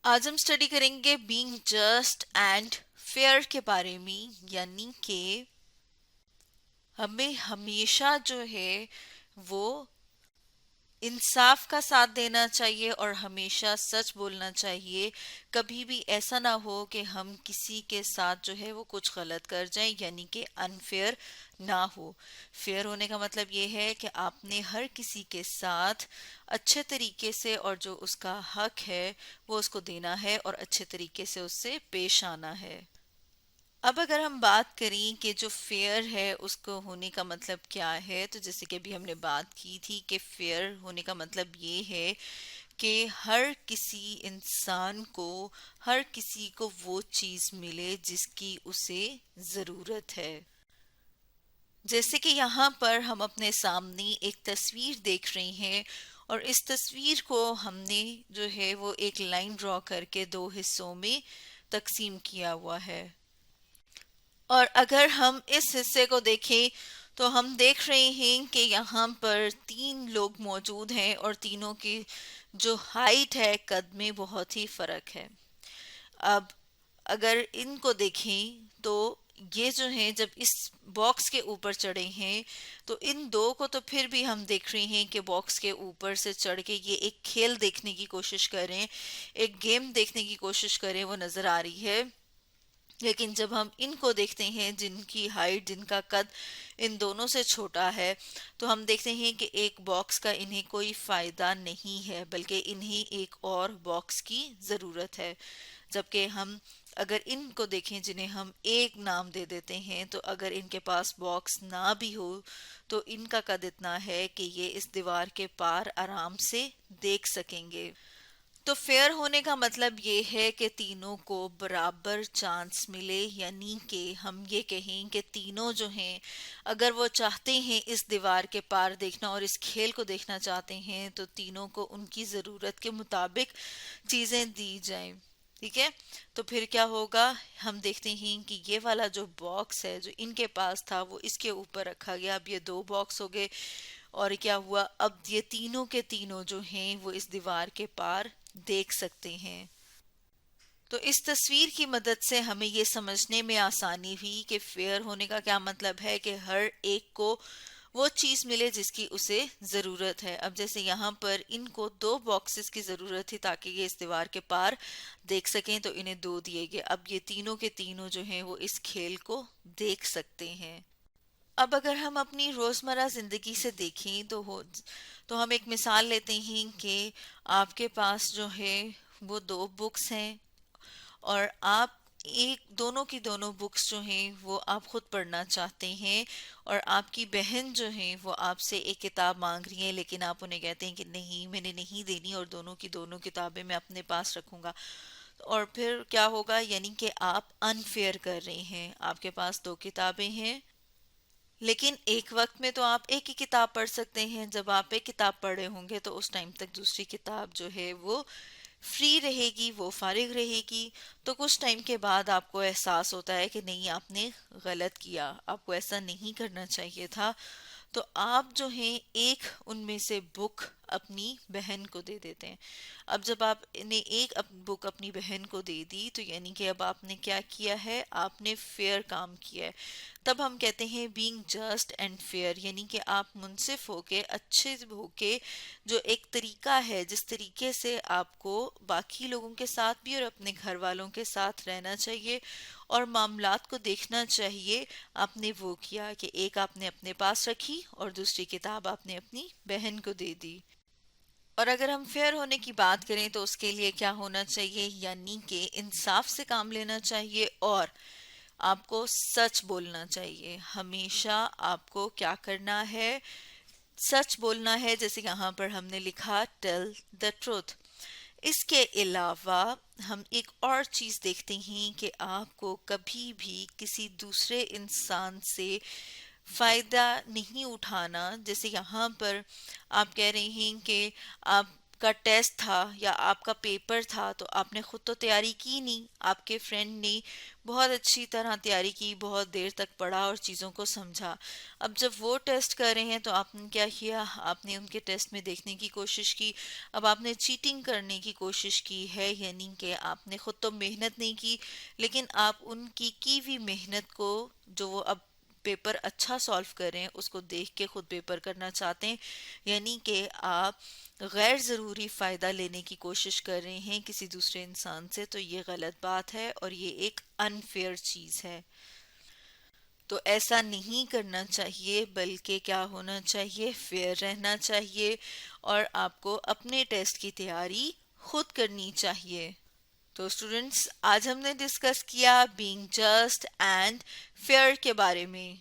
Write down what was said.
آج ہم اسٹڈی کریں گے بینگ جسٹ اینڈ فیئر کے بارے میں، یعنی کہ ہمیں ہمیشہ جو ہے وہ انصاف کا ساتھ دینا چاہیے اور ہمیشہ سچ بولنا چاہیے. کبھی بھی ایسا نہ ہو کہ ہم کسی کے ساتھ جو ہے وہ کچھ غلط کر جائیں، یعنی کہ انفیئر نہ ہو. فیئر ہونے کا مطلب یہ ہے کہ آپ نے ہر کسی کے ساتھ اچھے طریقے سے اور جو اس کا حق ہے وہ اس کو دینا ہے اور اچھے طریقے سے اس سے پیش آنا ہے. اب اگر ہم بات کریں کہ جو فیئر ہے اس کو ہونے کا مطلب کیا ہے، تو جیسے کہ ابھی ہم نے بات کی تھی کہ فیئر ہونے کا مطلب یہ ہے کہ ہر کسی انسان کو، ہر کسی کو وہ چیز ملے جس کی اسے ضرورت ہے. جیسے کہ یہاں پر ہم اپنے سامنے ایک تصویر دیکھ رہے ہیں، اور اس تصویر کو ہم نے جو ہے وہ ایک لائن ڈرا کر کے دو حصوں میں تقسیم کیا ہوا ہے. اور اگر ہم اس حصے کو دیکھیں تو ہم دیکھ رہے ہیں کہ یہاں پر تین لوگ موجود ہیں، اور تینوں کی جو ہائٹ ہے قد میں بہت ہی فرق ہے. اب اگر ان کو دیکھیں تو یہ جو ہیں جب اس باکس کے اوپر چڑھے ہیں تو ان دو کو تو پھر بھی ہم دیکھ رہے ہیں کہ باکس کے اوپر سے چڑھ کے یہ ایک کھیل دیکھنے کی کوشش کریں، ایک گیم دیکھنے کی کوشش کریں، وہ نظر آ رہی ہے. لیکن جب ہم ان کو دیکھتے ہیں جن کی ہائٹ، جن کا قد ان دونوں سے چھوٹا ہے، تو ہم دیکھتے ہیں کہ ایک باکس کا انہیں کوئی فائدہ نہیں ہے، بلکہ انہیں ایک اور باکس کی ضرورت ہے. جبکہ ہم اگر ان کو دیکھیں جنہیں ہم ایک نام دے دیتے ہیں، تو اگر ان کے پاس باکس نہ بھی ہو تو ان کا قد اتنا ہے کہ یہ اس دیوار کے پار آرام سے دیکھ سکیں گے. تو فیئر ہونے کا مطلب یہ ہے کہ تینوں کو برابر چانس ملے، یعنی کہ ہم یہ کہیں کہ تینوں جو ہیں اگر وہ چاہتے ہیں اس دیوار کے پار دیکھنا اور اس کھیل کو دیکھنا چاہتے ہیں تو تینوں کو ان کی ضرورت کے مطابق چیزیں دی جائیں. ٹھیک ہے، تو پھر کیا ہوگا؟ ہم دیکھتے ہیں کہ یہ والا جو باکس ہے جو ان کے پاس تھا وہ اس کے اوپر رکھا گیا. اب یہ دو باکس ہو گئے، اور کیا ہوا؟ اب یہ تینوں کے تینوں جو ہیں وہ اس دیوار کے پار دیکھ سکتے ہیں. تو اس تصویر کی مدد سے ہمیں یہ سمجھنے میں آسانی ہوئی کہ فیئر ہونے کا کیا مطلب ہے کہ ہر ایک کو وہ چیز ملے جس کی اسے ضرورت ہے. اب جیسے یہاں پر ان کو دو باکسز کی ضرورت تھی تاکہ یہ اس دیوار کے پار دیکھ سکیں، تو انہیں دو دیے گئے. اب یہ تینوں کے تینوں جو ہیں وہ اس کھیل کو دیکھ سکتے ہیں. اب اگر ہم اپنی روزمرہ زندگی سے دیکھیں تو ہم ایک مثال لیتے ہیں کہ آپ کے پاس جو ہے وہ دو بکس ہیں، اور آپ ایک دونوں کی دونوں بکس جو ہیں وہ آپ خود پڑھنا چاہتے ہیں، اور آپ کی بہن جو ہیں وہ آپ سے ایک کتاب مانگ رہی ہیں، لیکن آپ انہیں کہتے ہیں کہ نہیں، میں نے نہیں دینی اور دونوں کی دونوں کتابیں میں اپنے پاس رکھوں گا. اور پھر کیا ہوگا؟ یعنی کہ آپ انفیئر کر رہے ہیں. آپ کے پاس دو کتابیں ہیں، لیکن ایک وقت میں تو آپ ایک ہی کتاب پڑھ سکتے ہیں. جب آپ ایک کتاب پڑھ رہے ہوں گے تو اس ٹائم تک دوسری کتاب جو ہے وہ فری رہے گی، وہ فارغ رہے گی. تو کچھ ٹائم کے بعد آپ کو احساس ہوتا ہے کہ نہیں، آپ نے غلط کیا، آپ کو ایسا نہیں کرنا چاہیے تھا. تو آپ جو ہیں ایک ان میں سے بک اپنی بہن کو دے دیتے ہیں. اب جب آپ نے ایک بک اپنی بہن کو دے دی تو یعنی کہ اب آپ نے کیا کیا ہے؟ آپ نے فیئر کام کیا ہے. تب ہم کہتے ہیں بینگ جسٹ اینڈ فیئر، یعنی کہ آپ منصف ہو کے، اچھے ہو کے، جو ایک طریقہ ہے جس طریقے سے آپ کو باقی لوگوں کے ساتھ بھی اور اپنے گھر والوں کے ساتھ رہنا چاہیے اور معاملات کو دیکھنا چاہیے، آپ نے وہ کیا کہ ایک آپ نے اپنے پاس رکھی اور دوسری کتاب آپ نے اپنی بہن کو دے دی. اور اگر ہم فیئر ہونے کی بات کریں تو اس کے لیے کیا ہونا چاہیے؟ یعنی کہ انصاف سے کام لینا چاہیے اور آپ کو سچ بولنا چاہیے. ہمیشہ آپ کو کیا کرنا ہے؟ سچ بولنا ہے. جیسے یہاں پر ہم نے لکھا ٹیل دا ٹروتھ. اس کے علاوہ ہم ایک اور چیز دیکھتے ہیں کہ آپ کو کبھی بھی کسی دوسرے انسان سے فائدہ نہیں اٹھانا. جیسے یہاں پر آپ کہہ رہے ہیں کہ آپ کا ٹیسٹ تھا یا آپ کا پیپر تھا تو آپ نے خود تو تیاری کی نہیں، آپ کے فرینڈ نے بہت اچھی طرح تیاری کی، بہت دیر تک پڑھا اور چیزوں کو سمجھا۔ اب جب وہ ٹیسٹ کر رہے ہیں تو آپ نے کیا کیا، آپ نے ان کے ٹیسٹ میں دیکھنے کی کوشش کی۔ اب آپ نے چیٹنگ کرنے کی کوشش کی ہے، یعنی کہ آپ نے خود تو محنت نہیں کی، لیکن آپ ان کی ہوئی محنت کو، جو وہ اب پیپر اچھا سالو کر رہے ہیں، اس کو دیکھ کے خود پیپر کرنا چاہتے ہیں، یعنی کہ آپ غیر ضروری فائدہ لینے کی کوشش کر رہے ہیں کسی دوسرے انسان سے، تو یہ غلط بات ہے اور یہ ایک انفیئر چیز ہے۔ تو ایسا نہیں کرنا چاہیے، بلکہ کیا ہونا چاہیے، فیئر رہنا چاہیے اور آپ کو اپنے ٹیسٹ کی تیاری خود کرنی چاہیے۔ تو اسٹوڈنٹس، آج ہم نے ڈسکس کیا بینگ جسٹ اینڈ فیئر کے بارے میں۔